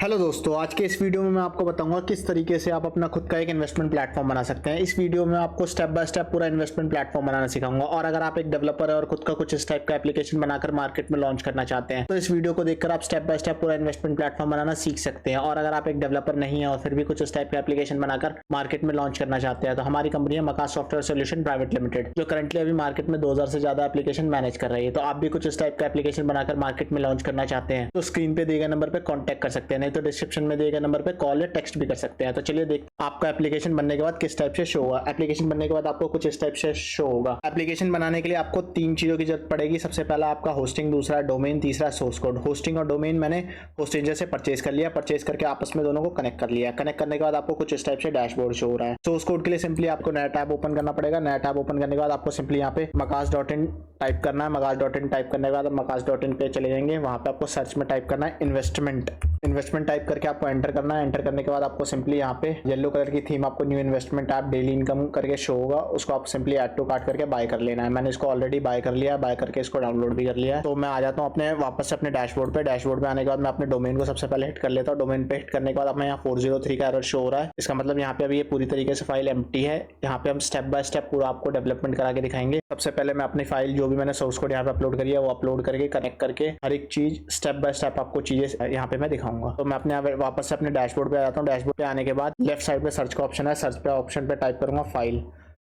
Hello दोस्तों, आज के इस वीडियो में मैं आपको बताऊंगा किस तरीके से आप अपना खुद का एक इन्वेस्टमेंट प्लेटफॉर्म बना सकते हैं। इस वीडियो में आपको स्टेप बाय स्टेप पूरा इन्वेस्टमेंट प्लेटफॉर्म बनाना सिखाऊंगा। और अगर आप एक डेवलपर है और खुद का कुछ इस टाइप का एप्लीकेशन बनाकर मार्केट में लॉन्च करना चाहते हैं तो इस वीडियो को देखकर आप स्टेप बाय स्टेप पूरा इन्वेस्टमेंट प्लेटफॉर्म बनाना सीख सकते हैं। और अगर आप एक डेवलपर नहीं है और फिर भी कुछ इस टाइप का एप्लीकेशन बनाकर मार्केट में लॉन्च करना चाहते हैं तो हमारी कंपनी है मकास सॉफ्टवेयर सोल्यूशन प्राइवेट लिमिटेड, जो करंटली अभी मार्केट में 2000 से ज्यादा एप्लीकेशन मैनेज कर रही है। तो आप भी कुछ इस टाइप का एप्लीकेशन बनाकर मार्केट में लॉन्च करना चाहते हैं तो स्क्रीन पे दिए गए नंबर पे कॉन्टैक्ट कर सकते हैं, नहीं तो डिस्क्रिप्शन में दिए गए नंबर पे कॉल या टेक्स्ट भी कर सकते हैं। तो चलिए देख आपका एप्लीकेशन बनने के बाद किस टाइप से शो होगा। एप्लीकेशन बनने के बाद आपको कुछ इस टाइप से शो होगा। एप्लीकेशन बनाने के लिए आपको तीन चीजों की जरूरत पड़ेगी। सबसे पहला आपका होस्टिंग, दूसरा डोमेन, तीसरा सोर्स कोड। होस्टिंग और डोमेन मैंने होस्टिंजर से परचेज कर लिया, परचेज करके आपस में दोनों को कनेक्ट कर लिया। कनेक्ट करने के बाद आपको कुछ इस टाइप से डैशबोर्ड शो हो रहा है। सोर्स कोड के लिए सिंपली आपको नया टैब ओपन करना पड़ेगा। नया टैब ओपन करने के बाद आपको सिंपली यहाँ पे makaas.in टाइप करना है। makaas.in टाइप करने के बाद makaas.in पे चले जाएंगे। वहां पे आपको सर्च में टाइप करना है इन्वेस्टमेंट टाइप करके आपको एंटर करना है। एंटर करने के बाद आपको सिंपली यहाँ पे येलो कलर की थीम आपको new investment app daily income करके शो होगा, उसको आप सिंपली ऐड टू कार्ट करके बाय कर लेना है। मैंने इसको ऑलरेडी बाय कर लिया, बाय करके इसको डाउनलोड भी कर लिया है। तो मैं आ जाता हूँ अपने वापस से अपने डैशबोर्ड पे। डैशबोर्ड पे आने के बाद मैं अपने डोमेन को सबसे पहले हिट कर लेता हूँ। डोमेन पे हिट करने के बाद हमें यहाँ 403 का एरर शो हो रहा है। इसका मतलब यहाँ पे अभी ये पूरी तरीके से फाइल एम्प्टी है। यहाँ पे हम स्टेप बाय स्टेप पूरा आपको डेवलपमेंट करा के दिखाएंगे। सबसे पहले मैं अपनी फाइल जो भी मैंने सोर्स कोड यहाँ पे अपलोड करी है वो अपलोड करके कनेक्ट करके हर एक चीज स्टेप बाय स्टेप आपको चीजें यहाँ पे मैं दिखाऊंगा। तो मैं अपने वापस से अपने डैशबोर्ड पे आ जाता हूँ। डैशबोर्ड पे आने के बाद लेफ्ट साइड पे सर्च का ऑप्शन है। सर्च पे ऑप्शन पे टाइप करूंगा फाइल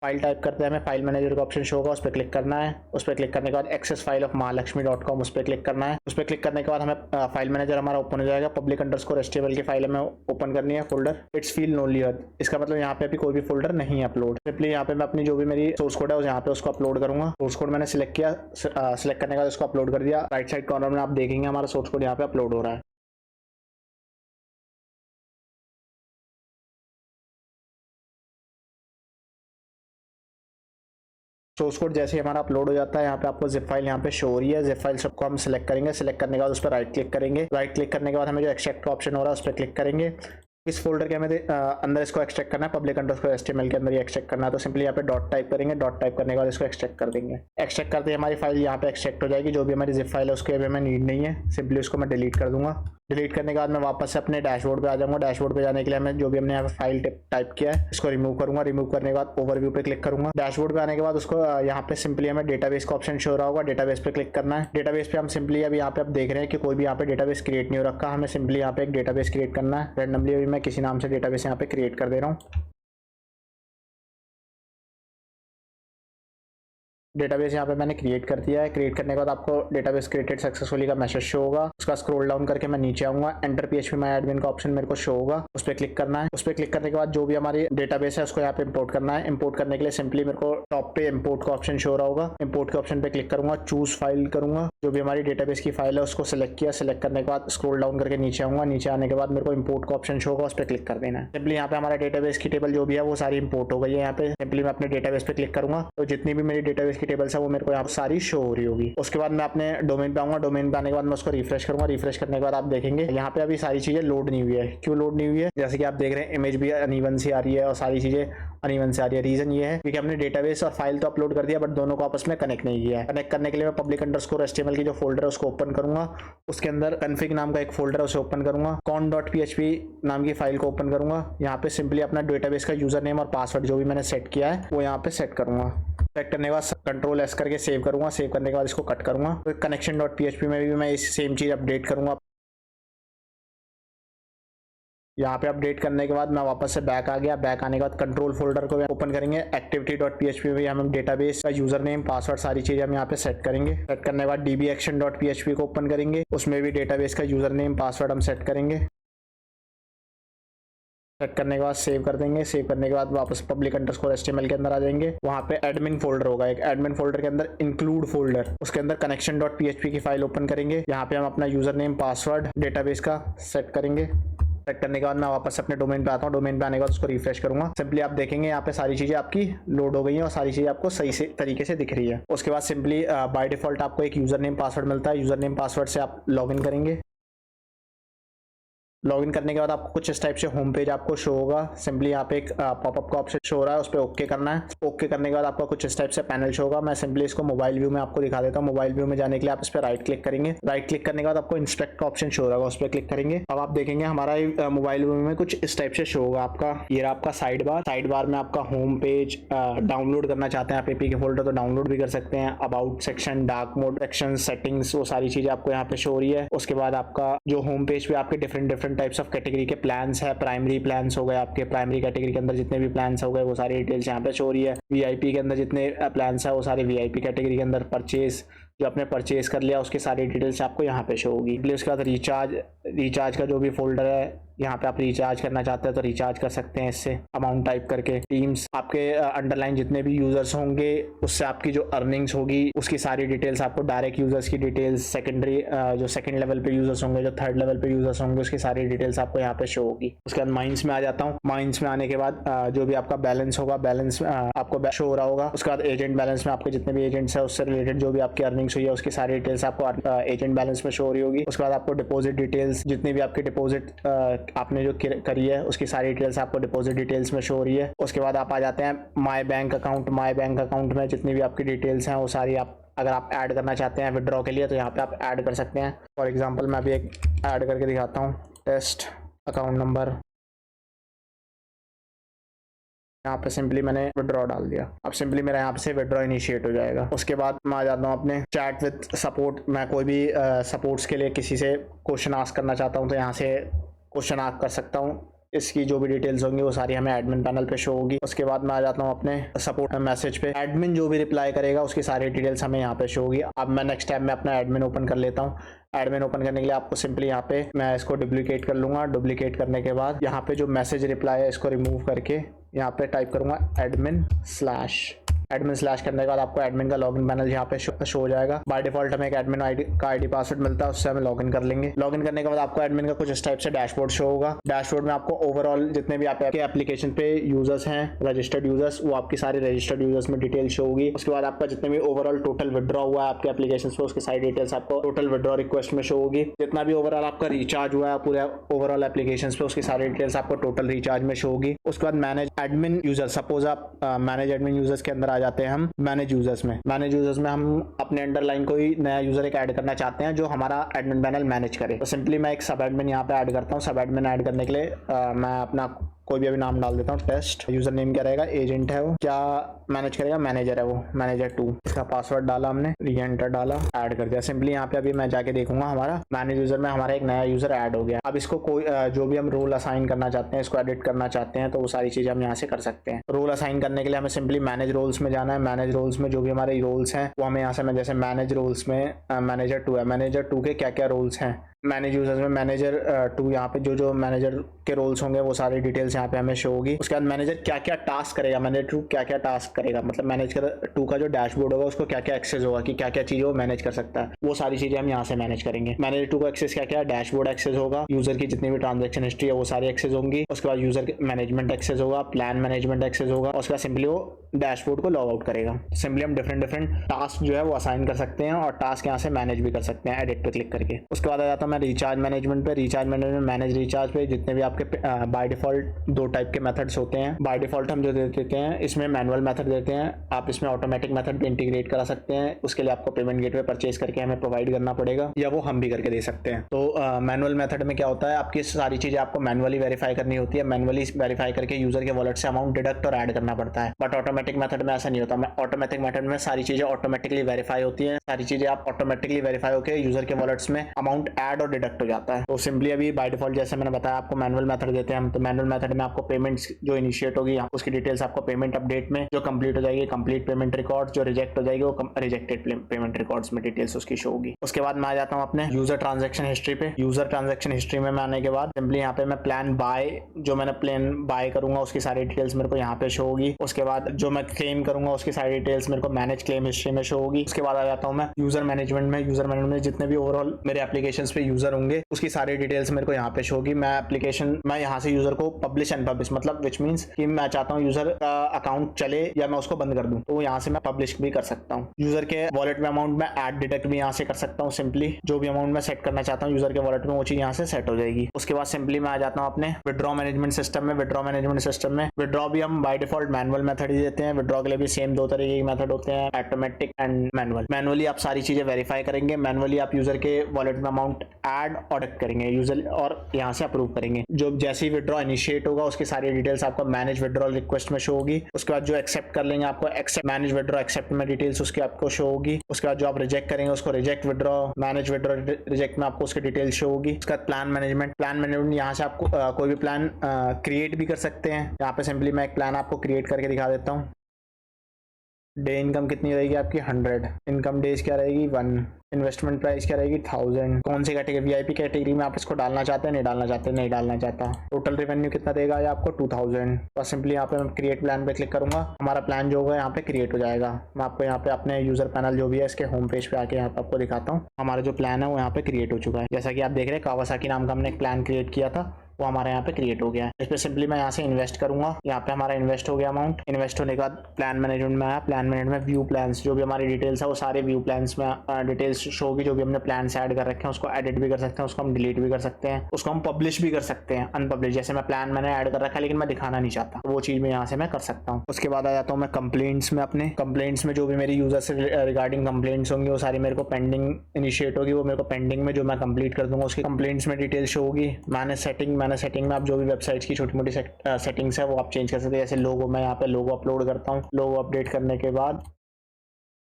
टाइप करते हैं। हमें फाइल मैनेजर का ऑप्शन शो होगा, उस पर क्लिक करना है। उस पर क्लिक करने के बाद एक्सेस फाइल ऑफ महालक्ष्मी.com उस पर क्लिक करना है। उस पर क्लिक करने के बाद हमें फाइल मैनेजर हमारा ओपन हो जाएगा। public_html की फाइल हमें ओपन करनी है। फोल्डर इट्स फील नोलियर, इसका मतलब यहाँ पे अभी कोई भी फोल्डर नहीं है अपलोड। सिंपली यहाँ पे मैं अपनी जो भी मेरी सोर्स कोड है उस यहाँ पे उसको अपलोड करूंगा। सोर्स कोड मैंने सिलेक्ट किया, सिलेक्ट करने के बाद उसको अपलोड कर दिया। राइट साइड कॉर्नर में आप देखेंगे हमारा सोर्स कोड यहाँ पे अपलोड हो रहा है। सोर्स कोड जैसे ही हमारा अपलोड हो जाता है यहाँ पे आपको जिप फाइल यहाँ पे शो हो रही है। जिप फाइल सबको हम सिलेक्ट करेंगे। सिलेक्ट करने के बाद उस पर राइट क्लिक करेंगे। राइट क्लिक करने के बाद हमें जो एक्सट्रैक्ट का ऑप्शन हो रहा है उस पर क्लिक करेंगे। इस फोल्डर के हमें अंदर इसको एक्सट्रैक्ट करना है। public_html के अंदर ये एक्सट्रैक्ट करना है। तो सिंपली यहाँ पे डॉट टाइप करेंगे। डॉट टाइप करने के बाद इसको एक्सट्रैक्ट कर देंगे। एक्सट्रैक्ट करते ही हमारी फाइल यहाँ पे एक्सट्रैक्ट हो जाएगी। जो भी हमारी जिप फाइल है उसके अभी हमें नीड नहीं है, सिंपली उसको मैं डिलीट कर दूंगा। डिलीट करने के बाद मैं वापस से अपने डैशबोर्ड पे आ जाऊंगा। डैशबोर्ड पे जाने के लिए हमें जो भी हमने यहाँ पे फाइल टाइप किया है इसको रिमूव करूंगा। रिमूव करने के बाद ओवरव्यू पे क्लिक करूंगा। डैशबोर्ड पे आने के बाद उसको यहाँ पे सिंपली हमें डेटाबेस का ऑप्शन शो रहा होगा। डेटाबेस पे क्लिक करना है। डेटाबेस पे हम सिंपली अभी यहाँ पे आप देख रहे हैं कि कोई भी यहाँ पे डेटाबेस क्रिएट नहीं हो रखा। हमें सिंपली यहाँ पे एक डेटाबेस क्रिएट करना है। रैंडमली अभी मैं किसी नाम से डेटाबेस यहाँ पे क्रिएट कर दे रहा हूँ। डेटाबेस यहाँ पे मैंने क्रिएट कर दिया है। क्रिएट करने के बाद आपको डेटाबेस क्रिएटेड सक्सेसफुली का मैसेज शो होगा। उसका स्क्रॉल डाउन करके मैं नीचे आऊंगा। एंटर PHP माय एडमिन का ऑप्शन मेरे को शो होगा, उस पर क्लिक करना है। उस पर क्लिक करने के बाद जो भी हमारी डेटाबेस है उसको यहाँ पे इंपोर्ट करना है। इंपोर्ट करने के लिए सिंपली मेरे को टॉप पे इंपोर्ट का ऑप्शन शो रहा होगा। इंपोर्ट के ऑप्शन पे क्लिक करूंगा, चूज फाइल करूंगा। जो भी हमारी डेटाबेस की फाइल है उसको सिलेक्ट किया। सिलेक्ट करने के बाद स्क्रॉल डाउन करके नीचे आऊंगा। नीचे आने के बाद मेरे को इंपोर्ट का ऑप्शन शो होगा, उस पर क्लिक कर देना है। सिंपली यहाँ पे हमारा डेटाबेस की टेबल जो भी है वो सारी इंपोर्ट हो गई है। यहाँ पे सिंपली मैं अपने डेटाबेस पे क्लिक करूंगा तो जितनी भी मेरी डेटाबेस की टेबल्स है वो मेरे को सारी शो हो रही होगी। उसके बाद मैं अपने डोमेन पे आऊंगा। डोमेन पे आने के बाद मैं उसको रिफ्रेश करूंगा। रिफ्रेश करने के बाद आप देखेंगे यहाँ पे अभी सारी चीजें लोड नहीं हुई है। क्यों लोड नहीं हुई है? जैसे कि आप देख रहे हैं इमेज भी अनइवन सी आ रही है और सारी चीजें अनइवन से आ रही है। रीजन ये है क्योंकि हमने डेटाबेस और फाइल तो अपलोड कर दिया बट दोनों को आपस में कनेक्ट नहीं किया है। कनेक्ट करने के लिए मैं public_html की जो फोल्डर है उसको ओपन करूंगा। उसके अंदर config नाम का एक फोल्डर है उसे ओपन करूंगा। con.php नाम की फाइल को ओपन करूंगा। यहाँ पे सिंपली अपना डेटाबेस का यूजर नेम और पासवर्ड जो भी मैंने सेट किया है वो यहाँ पे सेट करूंगा। सेट करने के बाद Ctrl+S करके सेव करूंगा। सेव करने के बाद इसको कट करूंगा। तो connection.php में भी मैं इस सेम चीज अपडेट करूंगा। यहाँ पे अपडेट करने के बाद मैं वापस से बैक आ गया। बैक आने के बाद कंट्रोल फोल्डर को ओपन करेंगे। activity.php में हम डेटाबेस का यूजर नेम पासवर्ड सारी चीजें हम यहाँ पे सेट करेंगे। सेट करने के बाद dbaction.php को ओपन करेंगे। उसमें भी डेटाबेस का यूजर नेम पासवर्ड हम सेट करेंगे। सेट करने के बाद सेव कर देंगे। सेव करने के बाद वापस public_html के अंदर आ जाएंगे। वहाँ पे एडमिन फोल्डर होगा। एक एडमिन फोल्डर के अंदर इंक्लूड फोल्डर, उसके अंदर connection.php की फाइल ओपन करेंगे। यहाँ पे हम अपना यूजर नेम पासवर्ड डेटाबेस का सेट करेंगे। सेट करने के बाद मैं वापस अपने डोमेन पे आता हूँ। डोमेन पे आने के बाद उसको रिफ्रेश करूंगा। सिंपली आप देखेंगे यहाँ पे सारी चीजें आपकी लोड हो गई हैं और सारी चीजें आपको सही से तरीके से दिख रही है। उसके बाद सिंपली बाय डिफॉल्ट आपको एक यूजर नेम पासवर्ड मिलता है। यूजर नेम पासवर्ड से आप लॉग इन करेंगे। लॉगिन करने के बाद आपको कुछ इस टाइप से होम पेज आपको शो होगा। सिंपली यहाँ पे एक पॉपअप का ऑप्शन शो हो रहा है, उस पर ओके करना है। ओके करने के बाद आपको कुछ इस टाइप से पैनल शो होगा। मैं सिंपली इसको मोबाइल व्यू में आपको दिखा देता हूँ। मोबाइल व्यू में जाने के लिए आप इस पर राइट क्लिक करेंगे। राइट क्लिक करने के बाद आपको इंस्पेक्ट का ऑप्शन शो होगा, उस पर क्लिक करेंगे। अब आप देखेंगे हमारा मोबाइल व्यू में कुछ इस टाइप से शो होगा आपका। ये रहा आपका साइड बार में आपका होम पेज। डाउनलोड करना चाहते हैं आप एपीके फोल्डर तो डाउनलोड भी कर सकते हैं। About section, dark mode section, settings, वो सारी चीजें आपको यहाँ पे शो हो रही है। उसके बाद आपका जो होम पेज पे आपके डिफरेंट टाइप्स ऑफ कैटेगरी के प्लान्स है। प्राइमरी प्लान्स हो गए आपके, प्राइमरी कैटेगरी के अंदर जितने भी प्लान्स हो गए वो सारी डिटेल्स यहाँ पे शो हो रही है। वीआईपी के अंदर जितने प्लान्स है वो सारे वीआईपी कैटेगरी के अंदर। परचेज जो आपने परचेज कर लिया उसकी सारी डिटेल्स आपको यहाँ पे शो होगी। उसके बाद रिचार्ज का जो भी फोल्डर है, यहाँ पे आप रिचार्ज करना चाहते हैं तो रिचार्ज कर सकते हैं इससे अमाउंट टाइप करके। टीम्स, आपके अंडरलाइन जितने भी यूजर्स होंगे उससे आपकी जो अर्निंग्स होगी उसकी सारी डिटेल्स आपको, डायरेक्ट यूजर्स की डिटेल्स, सेकेंडरी जो सेकंड लेवल पे यूजर्स होंगे, जो थर्ड लेवल पे यूजर्स होंगे उसकी सारी डिटेल्स आपको यहाँ पे शो होगी। उसके बाद माइंस में आ जाता हूँ। माइंस में आने के बाद जो भी आपका बैलेंस होगा, बैलेंस आपको शो हो रहा होगा। उसके बाद एजेंट बैलेंस में आपके जितने भी एजेंट्स है उससे रिलेटेड जो भी आपकी अर्निंग्स हुई है उसकी सारी डिटेल्स आपको एजेंट बैलेंस में शो हो रही होगी। उसके बाद आपको डिपॉजिट डिटेल्स, जितनी भी आपकी डिपॉजिट आपने जो करी है उसकी सारी डिटेल्स आपको डिपॉजिट डिटेल्स में शो हो रही है। उसके बाद आप आ जाते हैं my bank account. My bank account में जितनी भी आपकी डिटेल्स हैं वो सारी आप, अगर आप ऐड करना चाहते हैं विड्रॉ के लिए तो यहाँ पे आप ऐड कर सकते हैं। फॉर एग्जांपल मैं भी एक ऐड करके दिखाता हूँ, टेस्ट अकाउंट नंबर। यहाँ पे सिंपली मैंने विड्रॉ डाल दिया। अब सिंपली मेरा यहाँ से विड्रॉ इनिशिएट हो जाएगा। उसके बाद मैं आ जाता हूँ अपने चैट विद सपोर्ट। मैं कोई भी सपोर्ट्स के लिए किसी से क्वेश्चन आस्क करना चाहता हूँ तो यहाँ से क्वेश्चन आस्क कर सकता हूँ। इसकी जो भी डिटेल्स होंगी वो सारी हमें एडमिन पैनल पे शो होगी। उसके बाद मैं आ जाता हूँ अपने सपोर्ट मैसेज पे। एडमिन जो भी रिप्लाई करेगा उसकी सारी डिटेल्स हमें यहाँ पे शो होगी। अब मैं नेक्स्ट टाइम में अपना एडमिन ओपन कर लेता हूँ। एडमिन ओपन करने के लिए आपको सिंपली यहाँ पे मैं इसको डुप्लीकेट कर लूँगा। डुप्लीकेट करने के बाद यहाँ पे जो मैसेज रिप्लाई है इसको रिमूव करके यहाँ पे टाइप करूँगा एडमिन स्लैश करने के बाद आपको एडमिन का लॉगिन पैनल यहाँ पे शो हो जाएगा। बाय डिफॉल्ट हमें एक एडमिन आईडी पासवर्ड मिलता है, उससे हमें लॉगिन कर लेंगे। लॉगिन करने के बाद आपको एडमिन का कुछ इस टाइप से डैशबोर्ड शो होगा। डैशबोर्ड में आपको ओवरऑल जितने भी आपके एप्लीकेशन पे यूजर्स हैं, रजिस्टर्ड यूजर्स, वो आपकी सारी रजिस्टर्ड यूजर्स में डिटेल शो होगी। उसके बाद आपका जितने भी ओवरऑल टोटल विड्रॉ हुआ है आपके एप्लीकेशन पे उसकी सारी डिटेल्स आपको टोटल विड्रॉ रिक्वेस्ट में शो होगी। जितना भी ओवरऑल आपका रिचार्ज हुआ है पूरे ओवरऑल एप्लीकेशन पे उसकी सारी डिटेल्स आपको टोटल रिचार्ज में शो होगी। उसके बाद मैनेज एडमिन यूजर, सपोज आप मैनेज एडमिन यूजर्स के अंदर आ जाते हैं हम। मैनेज यूजर्स में हम अपने अंडरलाइन कोई नया यूजर एक ऐड करना चाहते हैं जो हमारा एडमिन पैनल मैनेज करे। तो सिंपली मैं एक सब एडमिन यहाँ पे ऐड करता हूँ। सब एडमिन ऐड करने के लिए मैं अपना कोई भी अभी नाम डाल देता हूँ। टेस्ट यूजर नेम क्या रहेगा, एजेंट है वो, क्या मैनेज करेगा, मैनेजर है वो, मैनेजर 2। इसका पासवर्ड डाला हमने, री एंटर डाला, ऐड कर दिया। सिंपली यहाँ पे अभी मैं जाके देखूंगा हमारा मैनेज यूजर में हमारा एक नया यूजर ऐड हो गया। अब इसको कोई जो भी हम रोल असाइन करना चाहते हैं, इसको एडिट करना चाहते हैं तो वो सारी चीजें हम यहाँ से कर सकते हैं। रोल असाइन करने के लिए हमें सिंपली मैनेज रोल्स में जाना है। मैनेज रोल्स में जो भी हमारे रोल्स हैं वो हमें यहाँ से, मैं जैसे मैनेज रोल्स में मैनेजर 2 है, मैनेजर 2 के क्या क्या रोल्स हैं, मैनेज यूजर्स में मैनेजर 2 यहाँ पे जो मैनेजर के रोल्स होंगे वो सारी डिटेल्स यहाँ पे हमें शो होगी। उसके बाद मैनेजर क्या क्या टास्क करेगा, मैनेजर 2 क्या क्या टास्क करेगा, मतलब मैनेजर 2 का जो डैशबोर्ड होगा उसको क्या क्या एक्सेस होगा कि क्या क्या चीजें वो मैनेज कर सकता है, वो सारी चीजें हम यहाँ से मैनेज करेंगे। मैनेजर 2 का एक्सेस क्या क्या, डैशबोर्ड एक्सेस होगा, यूजर की जितनी भी ट्रांजेक्शन हिस्ट्री है वो सारी एक्सेस होंगी। उसके बाद यूजर मैनेजमेंट एक्सेस होगा, प्लान मैनेजमेंट एक्सेस होगा। उसके बाद सिंपली वो डैशबोर्ड को लॉग आउट करेगा। सिंपली हम डिफरेंट टास्क जो है वो असाइन कर सकते हैं और टास्क यहाँ से मैनेज भी कर सकते हैं एडिट पे क्लिक करके। उसके बाद आ जाता हूँ मैं रिचार्ज मैनेजमेंट पे। रिचार्ज मैनेजमेंट, मैनेज रिचार्ज पे जितने भी आपके बाय डिफॉल्ट 2 टाइप के मेथड्स होते हैं। बाय डिफॉल्ट हम जो देते हैं इसमें मैनुअल मेथड देते हैं, आप इसमें ऑटोमेटिक मेथड भी इंटीग्रेट करा सकते हैं। उसके लिए आपको पेमेंट गेटवे परचेज करके हमें प्रोवाइड करना पड़ेगा या वो हम भी करके दे सकते हैं। तो मैनुअल मेथड में क्या होता है, आपकी सारी चीजें आपको मैनुअली वेरीफाई करनी होती है। मैनुअली वेरीफाई करके यूजर के वॉलेट से अमाउंट डिडक्ट और ऐड करना पड़ता है। बट ऑटोमेटिक मेथड में ऐसा नहीं होता। ऑटोमेटिक मेथड में सारी चीजें ऑटोमेटिकली वेरीफाई होती हैं, सारी चीजें आप ऑटोमेटिकली वेरीफाई होकर यूजर के वॉलेट्स में अमाउंट ऐड और डिडक्ट हो जाता है। तो सिंपली अभी बाय डिफॉल्ट जैसे मैंने बताया आपको मैनुअल मेथड देते हैं हम, तो मैनुअल मेथड में आपको पेमेंट्स जो इनिशिएट होगी उसकी डिटेल्स आपको पेमेंट अपडेट में, जो कंप्लीट हो जाएगी कंप्लीट पेमेंट रिकॉर्ड, जो रिजेक्ट हो जाएगी वो रिजेक्टेड पेमेंट रिकॉर्ड्स में डिटेल्स उसकी शो होगी। उसके बाद मैं आ जाता हूँ अपने यूजर ट्रांजैक्शन हिस्ट्री पे। यूजर ट्रांजैक्शन हिस्ट्री में मैं आने के बाद सिंपली यहाँ पे मैं प्लान बाय, जो मैंने प्लान बाय करूंगा उसकी सारी डिटेल्स मेरे को यहाँ पे शो होगी। उसके बाद जो मैं क्लेम करूंगा उसकी सारी डिटेल्स मेरे को मैनेज क्लेम हिस्ट्री में शो होगी। उसके बाद आ जाता हूँ मैं यूजर मैनेजमेंट में। यूजर मैनेजमेंट में जितने भी ओवरऑल मेरे एप्लीकेशंस पे यूजर होंगे उसकी सारी डिटेल्स मेरे को यहाँ पे शो होगी। मैं एप्लीकेशन मैं यहाँ से यूजर को पब्लिश अनपब्लिश मतलब विच मीन्स कि मैं चाहता हूँ यूजर का अकाउंट चले या मैं उसको बंद कर दूं, तो यहाँ से मैं पब्लिश भी कर सकता हूँ। यूजर के वॉलेट में अमाउंट में ऐड डिडक्ट भी यहाँ से कर सकता हूँ। सिंपली जो भी अमाउंट मैं सेट करना चाहता हूँ यूजर के वॉलेट में वो चीज यहाँ से सेट हो जाएगी। उसके बाद सिंपली मैं आ जाता हूँ अपने विड्रॉ मैनेजमेंट सिस्टम में। विड्रॉ मैनेजमेंट सिस्टम में विड्रॉ भी हम बाय डिफॉल्ट मैनुअल मेथड ही देते हैं। विड्रॉ के लिए भी सेम दो तरीके के मेथड होते हैं, ऑटोमेटिक एंड मैनुअल। मैनुअली आप सारी चीजें वेरीफाई करेंगे, मैनुअली आप यूजर के वॉलेट में अमाउंट ऐड और डिडक्ट करेंगे यूजर और यहाँ से अप्रूव करेंगे। जो जैसे ही विड्रॉ इनिशिएट होगा उसकी सारी डिटेल्स आपको मैनेज विड्रॉल रिक्वेस्ट में शो होगी। उसके बाद जो एक्सेप्ट कर लेंगे आपको एक्सेप्ट मैनेज विड्रॉ एक्सेप्ट में डिटेल्स उसकी आपको शो होगी। उसके बाद जो आप रिजेक्ट करेंगे उसको reject withdraw manage withdraw reject में आपको उसकी डिटेल्स शो होगी। उसका प्लान मैनेजमेंट यहाँ से आपको कोई भी प्लान क्रिएट भी कर सकते हैं। यहाँ पे सिंपली मैं एक प्लान आपको क्रिएट करके दिखा देता हूँ। डे इनकम कितनी रहेगी आपकी 100, इनकम डेज क्या रहेगी 1, इन्वेस्टमेंट प्राइस क्या रहेगी 1000। कौन सी कैटेगरी वीआईपी कैटेगरी में आप इसको डालना चाहते हैं, नहीं डालना चाहते, नहीं डालना चाहता। टोटल रेवेन्यू कितना देगा ये आपको 2000। बस सिंपली यहाँ पे मैं क्रिएट प्लान पे क्लिक करूंगा, हमारा प्लान जो होगा यहाँ पे क्रिएट हो जाएगा। मैं आपको यहाँ पे अपने यूजर पैनल जो भी है इसके होम पेज पे आके यहाँ पे आपको दिखाता हूँ। हमारा जो प्लान है वो यहाँ पे क्रिएट हो चुका है। जैसा कि आप देख रहे हैं कावासाकी नाम का हमने एक प्लान क्रिएट किया था वो हमारे यहाँ पे क्रिएट हो गया है। इस पर सिंपली मैं यहाँ से इन्वेस्ट करूंगा। यहाँ पे हमारा इन्वेस्ट हो गया अमाउंट। इन्वेस्ट होने के बाद प्लान मैनेजमेंट में आया, प्लान मैनेजमेंट में व्यू प्लान्स जो भी हमारी डिटेल्स है वो सारे व्यू प्लान्स में डिटेल्स शो होगी। जो भी हमने प्लान ऐड कर रखे हैं उसको एडिट भी कर सकते हैं, उसको हम डिलीट भी कर सकते हैं, उसको हम पब्लिश भी कर सकते हैं अनपब्लिश। जैसे मैं प्लान मैंने ऐड कर रखा है लेकिन मैं दिखाना नहीं चाहता, वो चीज मैं यहाँ से मैं कर सकता हूँ। उसके बाद आ जाता हूँ मैं कंप्लेंट्स में। अपने कंप्लेंट्स में जो भी मेरी यूजर से रिगार्डिंग कंप्लेंट्स होंगी वो सारी मेरे को पेंडिंग इनिशिएट होगी, वो मेरे को पेंडिंग में जो मैं कंप्लीट कर दूंगा उसकी कंप्लेंट्स में डिटेल शो होगी। मैंने सेटिंग में आप जो भी वेबसाइट्स की छोटी मोटी सेटिंग्स है वो आप चेंज कर सकते हैं। जैसे लोगो, मैं यहाँ पे लोगो अपलोड करता हूँ। लोगो अपडेट करने के बाद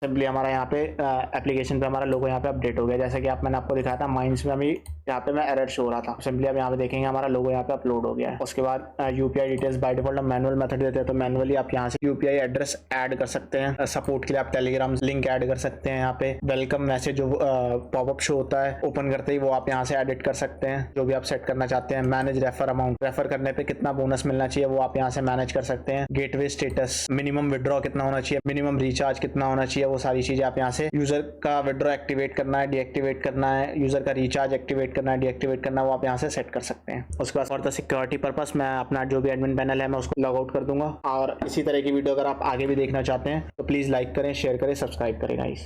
सिंपली हमारा यहाँ पे एप्लीकेशन पे हमारा लोगो यहाँ पे अपडेट हो गया। जैसे कि मैंने आपको दिखाया था माइंड्स में अभी यहाँ पे मैं एरर शो हो रहा था। सिंपली अब यहाँ पे देखेंगे हमारा लोगो यहाँ पे अपलोड हो गया है। उसके बाद यूपीआई डिटेल्स बाय डिफॉल्ट हम मैनुअल मेथड देते हैं, तो मैनुअली आप यहाँ से यूपीआई एड्रेस ऐड कर सकते हैं। सपोर्ट के लिए आप टेलीग्राम लिंक ऐड कर सकते हैं। यहाँ पे वेलकम मैसेज जो पॉपअप शो होता है ओपन करते ही वो आप यहाँ से एडिट कर सकते हैं, जो भी आप सेट करना चाहते हैं। मैनेज रेफर अमाउंट, रेफर करने पे कितना बोनस मिलना चाहिए वो आप यहाँ से मैनेज कर सकते हैं। गेटवे स्टेटस, मिनिमम विड्रॉ कितना होना चाहिए, मिनिमम रिचार्ज कितना होना चाहिए, वो सारी चीजें आप यहाँ से यूजर का विड्रॉ एक्टिवेट करना है, डीएक्टिवेट करना है, यूजर का रिचार्ज एक्टिवेट करना है, डीएक्टिवेट करना है, वो आप यहाँ से सेट कर सकते हैं। उसके बाद फॉर द सिक्योरिटी पर्पस मैं अपना जो भी एडमिन पैनल है मैं उसको लॉग आउट कर दूंगा। और इसी तरह की वीडियो अगर आप आगे भी देखना चाहते हैं तो प्लीज लाइक करें, शेयर करें, सब्सक्राइब करें गाइस।